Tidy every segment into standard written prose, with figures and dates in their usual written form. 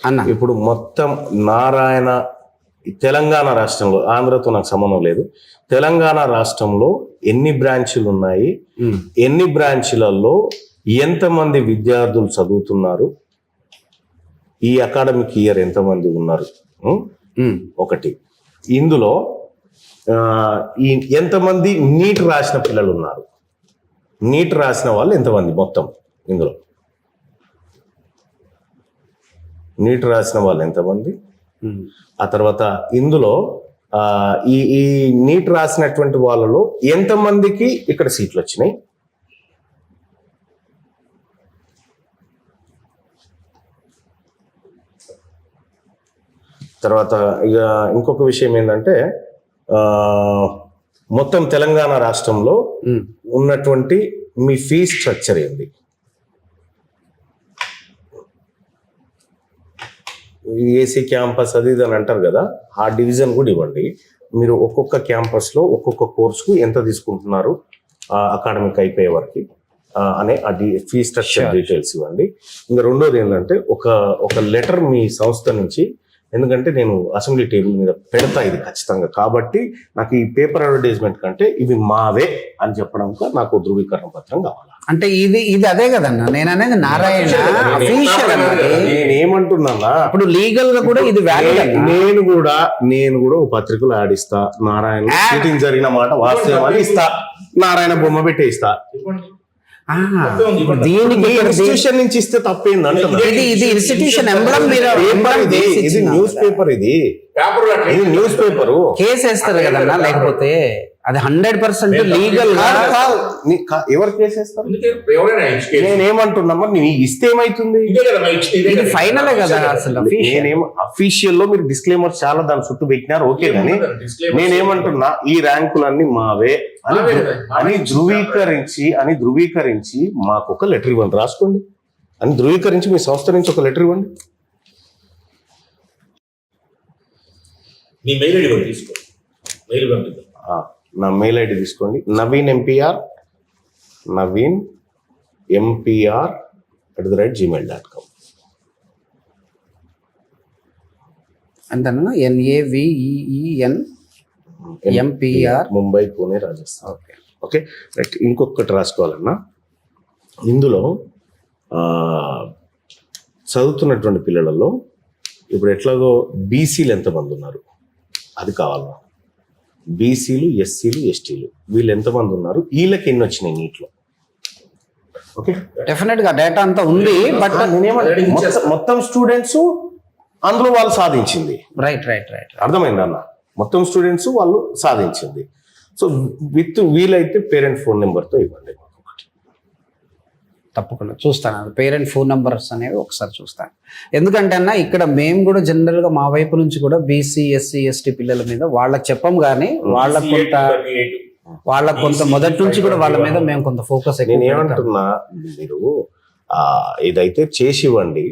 అన్న ఇప్పుడు మొత్తం నారాయణ తెలంగాణ రాష్ట్రంలో, ఆంధ్రతో నాకు సంబంధం లేదు, తెలంగాణ రాష్ట్రంలో ఎన్ని బ్రాంచులు ఉన్నాయి, ఎన్ని బ్రాంచులలో ఎంతమంది విద్యార్థులు చదువుతున్నారు, ఈ అకాడమిక్ ఇయర్ ఎంతమంది ఉన్నారు, ఒకటి. ఇందులో ఎంతమంది నీట్ రాసిన పిల్లలు ఉన్నారు, నీట్ రాసిన వాళ్ళు ఎంతమంది మొత్తం, ఇందులో నీట్ రాసిన వాళ్ళు ఎంతమంది, ఆ తర్వాత ఇందులో ఈ నీట్ రాసినటువంటి వాళ్ళలో ఎంతమందికి ఇక్కడ సీట్లు వచ్చినాయి, తర్వాత ఇక ఇంకొక విషయం ఏంటంటే మొత్తం తెలంగాణ రాష్ట్రంలో ఉన్నటువంటి మీ ఫీజ్ స్ట్రక్చర్ ఏంది, ఏసీ క్యాంపస్ అది ఇది అని అంటారు కదా, ఆ డివిజన్ కూడా ఇవ్వండి. మీరు ఒక్కొక్క క్యాంపస్లో ఒక్కొక్క కోర్సుకు ఎంత తీసుకుంటున్నారు అకాడమిక్ అయిపోయే వరకు అనే ఆ ఫీ స్ట్రక్చర్ డీటెయిల్స్ ఇవ్వండి. ఇంకా రెండోది ఏంటంటే ఒక లెటర్ మీ సంస్థ నుంచి, ఎందుకంటే నేను అసెంబ్లీ టేబుల్ మీద పెడతా ఇది ఖచ్చితంగా, కాబట్టి నాకు ఈ పేపర్ అడ్వర్టైజ్మెంట్ కంటే ఇవి మావే అని చెప్పడం నాకు ధృవీకరణ పత్రం కావాలి. అంటే ఇది అదే కదన్నా నేను అనేది, నారాయణ నేనేమంటున్నా, ఇప్పుడు లీగల్ గా కూడా ఇది వ్యాలిడ్. నేను కూడా ఒక పత్రికలు ఆడిస్తా, నారాయణ షూటింగ్ జరిగిన మాట వాస్తవాన్ని ఇస్తా, నారాయణ బొమ్మ పెట్టే ఇస్తా. దీనికి ఇన్స్టిట్యూషన్ నుంచి ఇస్తే తప్పేందంటే ఇది ఇన్స్టిట్యూషన్ ఇది న్యూస్ పేపర్, ఇది న్యూస్ పేపర్. కేసు వేస్తారు కదన్నా, లేకపోతే అది 100% లీగల్ గా ఎవరు కేసు వేస్తారు? నేనేమంటున్నామా, నీ ఇస్తే ఏమైతుంది, ఇది ఫైనలే కదా అసలు. నేనేమో అఫీషియల్ లో మీరు డిస్క్లైమర్ చాలా దాని చుట్టూ పెట్టినారు, ఓకే, కానీ నేనేమంటున్నా ఈ ర్యాంకులన్నీ మావే అని ధృవీకరించి మాకు ఒక లెటర్ ఇవ్వండి, రాసుకోండి అని ధృవీకరించి మీ సంస్థ నుంచి ఒక లెటర్ ఇవ్వండి. నా మెయిల్ ఐడి తీసుకోండి, నవీన్ MPR@gmail.com. అంతేనా? NAVEEN MPR, Mumbai, Pune, Rajasthan. Okay right. ఇంకొకటి రాసుకోవాలన్నా, ఇందులో చదువుతున్నటువంటి పిల్లలలో ఇప్పుడు ఎట్లాగో బీసీలు ఎంతమంది ఉన్నారు అది కావాలన్నా, బీసీలు, ఎస్సీలు, ఎస్టీలు వీళ్ళు ఎంతమంది ఉన్నారు, వీళ్ళకి ఎన్ని వచ్చినాయి నీట్లో. ఓకే, డెఫినెట్ గా డేటా అంతా ఉంది, బట్ మొత్తం స్టూడెంట్స్ అందులో వాళ్ళు సాధించింది. రైట్ అర్థమైంది అన్న, మొత్తం స్టూడెంట్స్ వాళ్ళు సాధించింది. సో వీలైతే పేరెంట్ ఫోన్ నెంబర్తో ఇవ్వండి. తప్పకుండా చూస్తాను, పేరెంట్ ఫోన్ నెంబర్స్ అనేవి ఒకసారి చూస్తాను. ఎందుకంటే అన్న ఇక్కడ మేము కూడా జనరల్గా మా వైపు నుంచి కూడా బీసీ, ఎస్సీ, ఎస్టీ పిల్లల మీద వాళ్ళకి చెప్పం, కానీ వాళ్ళకు కొంత మొదటి నుంచి కూడా వాళ్ళ మీద మేము కొంత ఫోకస్. నేను ఏమంటున్నా, మీరు ఇదైతే చేసి ఇవ్వండి,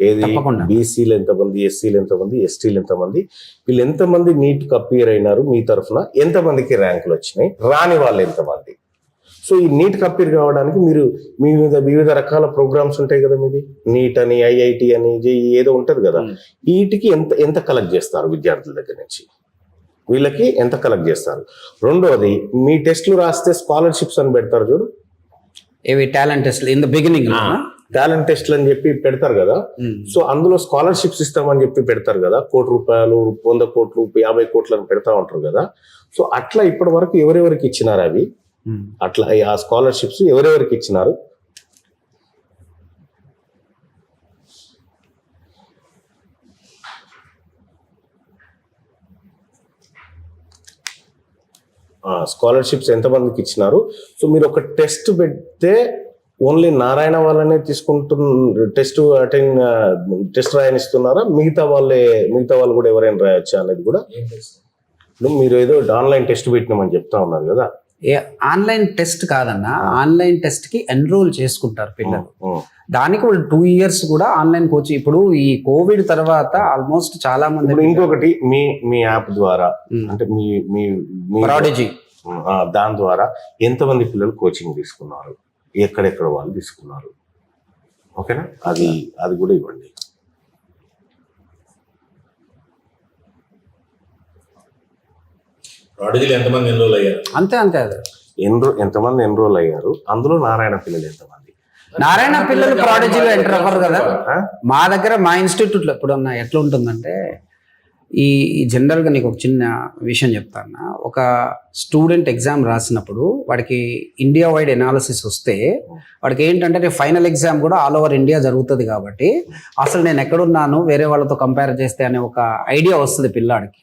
ఏది బీసీలు ఎంతమంది, ఎస్సీలు ఎంతమంది, ఎస్టీలు ఎంతమంది, వీళ్ళు ఎంతమంది నీట్కి అపియర్ అయినారు, మీ తరఫున ఎంతమందికి ర్యాంకులు వచ్చినాయి, రాని వాళ్ళు ఎంతమంది. సో ఈ నీట్ అపియర్ కావడానికి మీరు వివిధ రకాల ప్రోగ్రామ్స్ ఉంటాయి కదా, మీది నీట్ అని, IIT అని, JEE ఏదో ఉంటది కదా, వీటికి ఎంత కలెక్ట్ చేస్తారు విద్యార్థుల దగ్గర నుంచి, వీళ్ళకి ఎంత కలెక్ట్ చేస్తారు. రెండోది, మీ టెస్ట్లు రాస్తే స్కాలర్షిప్స్ అని పెడతారు చూడు, ఏవి talent test in the beginning, talent టెస్ట్లు అని చెప్పి పెడతారు కదా. సో అందులో స్కాలర్షిప్స్ ఇస్తామని చెప్పి పెడతారు కదా, ₹1,00,00,000, 100 కోట్లు, 50 కోట్లు అని పెడతా ఉంటారు కదా. సో అట్లా ఇప్పటి వరకు ఎవరెవరికి ఇచ్చినారు అవి, అట్లా ఆ స్కాలర్షిప్స్ ఎవరెవరికి ఇచ్చినారు? స్కాలర్షిప్స్ ఎంతమందికి ఇచ్చినారు? సో మీరు ఒక టెస్ట్ పెడితే ఓన్లీ నారాయణ వాళ్ళనే టెస్ట్ రాయనిస్తున్నారా, మిగతా వాళ్ళు కూడా ఎవరైనా రాయొచ్చా అనేది కూడా? మీరు ఏదో ఆన్లైన్ టెస్ట్ పెట్టినామని చెప్తా ఉన్నారు కదా. ఆన్లైన్ టెస్ట్ కాదన్నా, ఆన్లైన్ టెస్ట్ కి ఎన్రోల్ చేసుకుంటారు పిల్లలు. దానికి వాళ్ళు 2 years కూడా ఆన్లైన్ కోచింగ్. ఇప్పుడు ఈ కోవిడ్ తర్వాత ఆల్మోస్ట్ చాలా మంది. ఇంకొకటి, మీ యాప్ ద్వారా అంటే మీ ప్రాడిజీ, దాని ద్వారా ఎంతమంది పిల్లలు కోచింగ్ తీసుకున్నారు, ఎక్కడెక్కడ వాళ్ళు తీసుకున్నారు, ఓకేనా? అది కూడా ఇవ్వండి. ప్రాడిజీలు ఎంతమంది ఎన్రోల్ అయ్యారు? అంతే అంతే అది ఎంతమంది ఎన్రోల్ అయ్యారు, అందులో నారాయణ పిల్లలు ఎంతమంది? నారాయణ పిల్లలు ప్రాడజీలో ఎంటర్ అవ్వరు కదా. మా దగ్గర మా ఇన్స్టిట్యూట్ లో ఇప్పుడు ఎట్లా ఉంటుందంటే ఈ జనరల్గా నీకు ఒక చిన్న విషయం చెప్తాను. ఒక స్టూడెంట్ ఎగ్జామ్ రాసినప్పుడు వాడికి ఇండియా వైడ్ ఎనాలిసిస్ వస్తే వాడికి ఏంటంటే ఫైనల్ ఎగ్జామ్ కూడా ఆల్ ఓవర్ ఇండియా జరుగుతుంది కాబట్టి అసలు నేను ఎక్కడున్నాను వేరే వాళ్ళతో కంపేర్ చేస్తే అనే ఒక ఐడియా వస్తుంది పిల్లాడికి.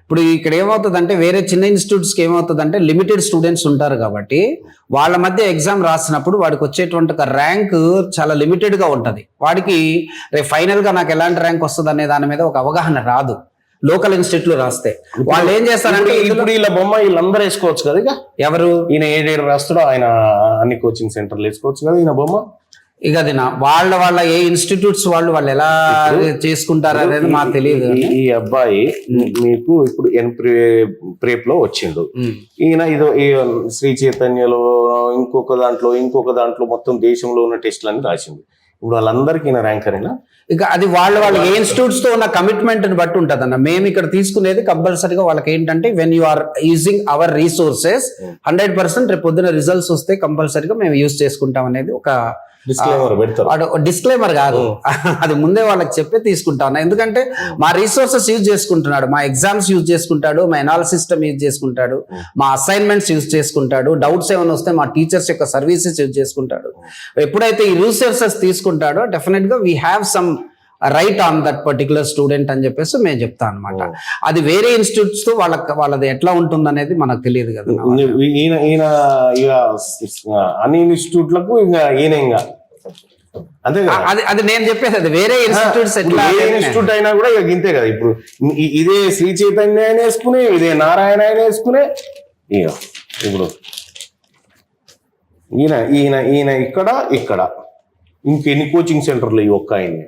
ఇప్పుడు ఇక్కడ ఏమవుతుందంటే వేరే చిన్న ఇన్స్టిట్యూట్స్కి ఏమవుతుందంటే లిమిటెడ్ స్టూడెంట్స్ ఉంటారు కాబట్టి వాళ్ళ మధ్య ఎగ్జామ్ రాసినప్పుడు వాడికి వచ్చేటువంటి ఒక ర్యాంక్ చాలా లిమిటెడ్గా ఉంటుంది. వాడికి రేపు ఫైనల్గా నాకు ఎలాంటి ర్యాంక్ వస్తుంది అనే దాని మీద ఒక అవగాహన రాదు. లోకల్ ఇన్స్టిట్యూట్లో రాస్తే వాళ్ళు ఏం చేస్తారంటే ఇప్పుడు వీళ్ళ బొమ్మ వీళ్ళందరూ వేసుకోవచ్చు కదా. ఇక ఎవరు ఈయన ఏడేడు రాస్తాడో ఆయన అన్ని కోచింగ్ సెంటర్లు వేసుకోవచ్చు కదా ఈయన బొమ్మ. ఇక అది వాళ్ళ ఏ ఇన్స్టిట్యూట్స్ వాళ్ళు ఎలా చేసుకుంటారు అనేది మాకు తెలియదు. ఈ అబ్బాయి మీకు ఇప్పుడు ప్రేప్ లో వచ్చిండు, ఈయన ఈ శ్రీ చైతన్యలో ఇంకొక దాంట్లో మొత్తం దేశంలో ఉన్న టెస్టులన్నీ రాసిండు. ఇప్పుడు వాళ్ళందరికీ ఈయన ర్యాంకర్ అయినా ఇక అది వాళ్ళ ఏ ఇన్స్టిట్యూట్స్ తో ఉన్న కమిట్మెంట్ ని బట్టి ఉంటుంది అన్న. మేము ఇక్కడ తీసుకునేది కంపల్సరీగా వాళ్ళకి ఏంటంటే when you are using our resources 100% రేపు పొద్దున రిజల్ట్స్ వస్తే కంపల్సరీగా మేము యూజ్ చేసుకుంటాం అనేది ఒక డిస్క్లైమర్ కాదు, అది ముందే వాళ్ళకి చెప్పే తీసుకుంటాను. ఎందుకంటే మా రీసోర్సెస్ యూజ్ చేసుకుంటున్నాడు, మా ఎగ్జామ్స్ యూజ్ చేసుకుంటాడు, మా ఎనాలిసిస్ సిస్టమ్ యూజ్ చేసుకుంటాడు, మా అసైన్మెంట్స్ యూజ్ చేసుకుంటాడు, డౌట్స్ ఏమైనా వస్తే మా టీచర్స్ యొక్క సర్వీసెస్ యూజ్ చేసుకుంటాడు. ఎప్పుడైతే ఈ రీసోర్సెస్ తీసుకుంటాడో డెఫినెట్ గా we have some right on that particular student అని చెప్పేసి మేము చెప్తాం అనమాట. అది వేరే ఇన్స్టిట్యూట్స్ తో వాళ్ళది ఎట్లా ఉంటుంది అనేది మనకు తెలియదు కదా. ఈయన అన్ని ఇన్స్టిట్యూట్లకు ఈయన అంతే కదా. అది నేను చెప్పేది అది వేరే ఇన్స్టిట్యూట్స్ ఇన్స్టిట్యూట్ అయినా కూడా ఇక ఇంతే కదా. ఇప్పుడు ఇదే శ్రీ చైతన్య ఆయన వేసుకునే, ఇదే నారాయణ ఆయన వేసుకునే, ఇక ఇప్పుడు ఈయన ఇక్కడ ఇంకెన్ని కోచింగ్ సెంటర్లు ఈ ఒక్క ఆయన.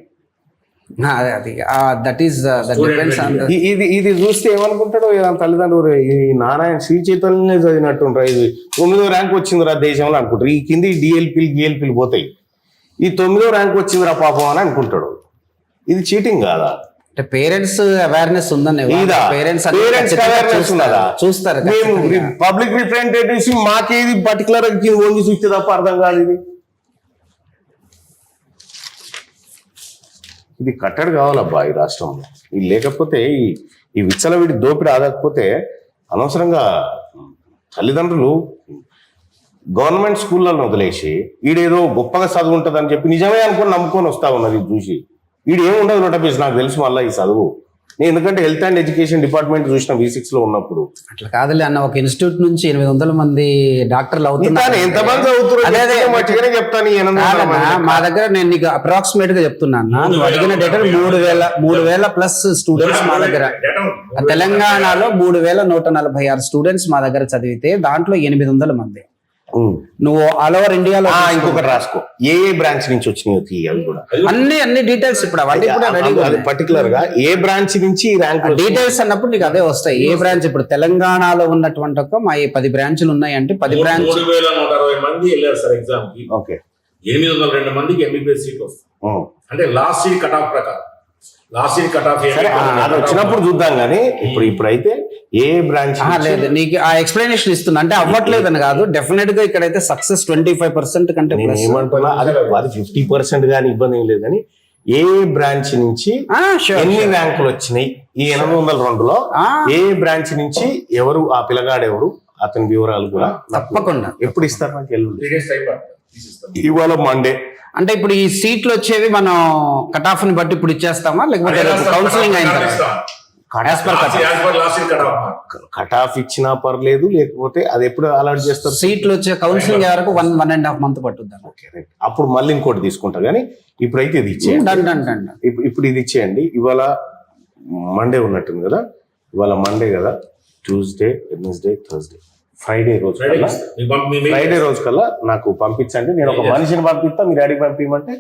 ఇది చూస్తే ఏమనుకుంటాడో తల్లిదండ్రులు, ఈ నారాయణ శ్రీ చైతన్య చదివినట్టుంటారు, ఇది 9వ ర్యాంక్ వచ్చిందిరా దేశంలో అనుకుంటారు. ఈ కింది డిఎల్పీలు పోతాయి, ఈ 9వ ర్యాంక్ వచ్చిందిరా పాపం అని అనుకుంటాడు. ఇది చీటింగ్ కాదా? అంటే పేరెంట్స్ అవేర్నెస్ ఉందని పేరెంట్స్ చూస్తారు. మేము పబ్లిక్ రిప్రజెంటేటివ్స్ మాకేది పర్టికులర్ ఓన్లీ చూస్తే తప్ప అర్థం కాదు. ఇది కట్టడి కావాలబ్బా ఈ రాష్ట్రంలో. ఇది లేకపోతే ఈ విచ్చలవిడి దోపిడి ఆగకపోతే అనవసరంగా తల్లిదండ్రులు గవర్నమెంట్ స్కూళ్ళను వదిలేసి ఈడేదో గొప్పగా చదువు ఉంటుంది అని చెప్పి నిజమే అనుకుని నమ్ముకొని వస్తా ఉన్నది. చూసి ఈడు ఏముండదు నోటపేసి నాకు తెలుసు మళ్ళీ ఈ చదువు. నేను ఎందుకంటే హెల్త్ అండ్ ఎడ్యుకేషన్ డిపార్ట్మెంట్ చూసిన V6 లో ఉన్నప్పుడు. అట్లా కాదులే అన్న, ఒక ఇన్స్టిట్యూట్ నుంచి 800 మంది డాక్టర్లు అవుతున్నారు. ఎంతమంది అవుతున్నారు చెప్తాను. మా దగ్గర నేను నీకు అప్రాక్సిమేట్ గా చెప్తున్నాను, నువ్వు అడిగిన డేటా 3,000 ప్లస్ స్టూడెంట్స్ మా దగ్గర. తెలంగాణలో 3,146 స్టూడెంట్స్ మా దగ్గర చదివితే దాంట్లో 800 మంది. నువ్వు ఆల్ ఓవర్ ఇండియాలో ఇంకొకటి రాసుకో, ఏ బ్రాంచ్ నుంచి వచ్చినాయి అవి కూడా అన్ని డీటెయిల్స్ ఇప్పుడు అవన్నీ కూడా రెడీ. పర్టికులర్ గా ఏ బ్రాంచ్ నుంచి ర్యాంక్ డీటెయిల్స్ అన్నప్పుడు నీకు అదే వస్తాయి. ఏ బ్రాంచ్ ఇప్పుడు తెలంగాణలో ఉన్నటువంటి ఒక మా 10 బ్రాంచ్లు ఉన్నాయి అంటే 10 బ్రాంచ్ 3,160 మంది వెళ్ళారు సార్ ఎగ్జామ్ కి. ఓకే, 802 మందికి MBBS సీట్ వస్తాయి. అంటే లాస్ట్ సీట్ కట్ ఆఫ్ ప్రకారం అది వచ్చినప్పుడు చూద్దాం కానీ ఇప్పుడైతే ఏ బ్రాంచ్ లేదు. నీకు ఆ ఎక్స్ప్లెనేషన్ ఇస్తున్నా అంటే అవ్వట్లేదు అని కాదు, డెఫినెట్ గా ఇక్కడైతే సక్సెస్ 25% కంటే ఏమంటున్నా అది 50% కానీ ఇబ్బంది ఏం లేదు. కానీ ఏ బ్రాంచ్ నుంచి ఎన్ని ర్యాంకులు వచ్చినాయి ఈ 802లో, ఏ బ్రాంచ్ నుంచి ఎవరు ఆ పిల్లగాడు ఎవరు అతని వివరాలు కూడా తప్పకుండా ఎప్పుడు ఇస్తారు నాకు ఇవాళ మండే. అంటే ఇప్పుడు ఈ సీట్లు వచ్చేవి మనం కట్ ఆఫ్ ని బట్టి ఇప్పుడు ఇచ్చేస్తామా లేకపోతే కౌన్సిలింగ్ అయిన కట్ ఆఫ్ ఇచ్చినా పర్లేదు, లేకపోతే అది ఎప్పుడు అలాట్ చేస్తారు. సీట్లు వచ్చే కౌన్సిలింగ్ వరకు 1.5 month పట్టుద్దాం. అప్పుడు మళ్ళీ ఇంకోటి తీసుకుంటా. కానీ ఇప్పుడైతే ఇది ఇచ్చేయండి. ఇప్పుడు ఇది ఇచ్చేయండి. ఇవాళ మండే ఉన్నట్టుంది కదా, ఇవాళ మండే కదా, ట్యూస్డే, వెడ్నెస్డే, థర్స్డే, ఫ్రైడే రోజు కల్లా నాకు పంపించండి. నేను ఒక మనిషిని పంపిస్తా, మీ డాడీకి పంపించమంటే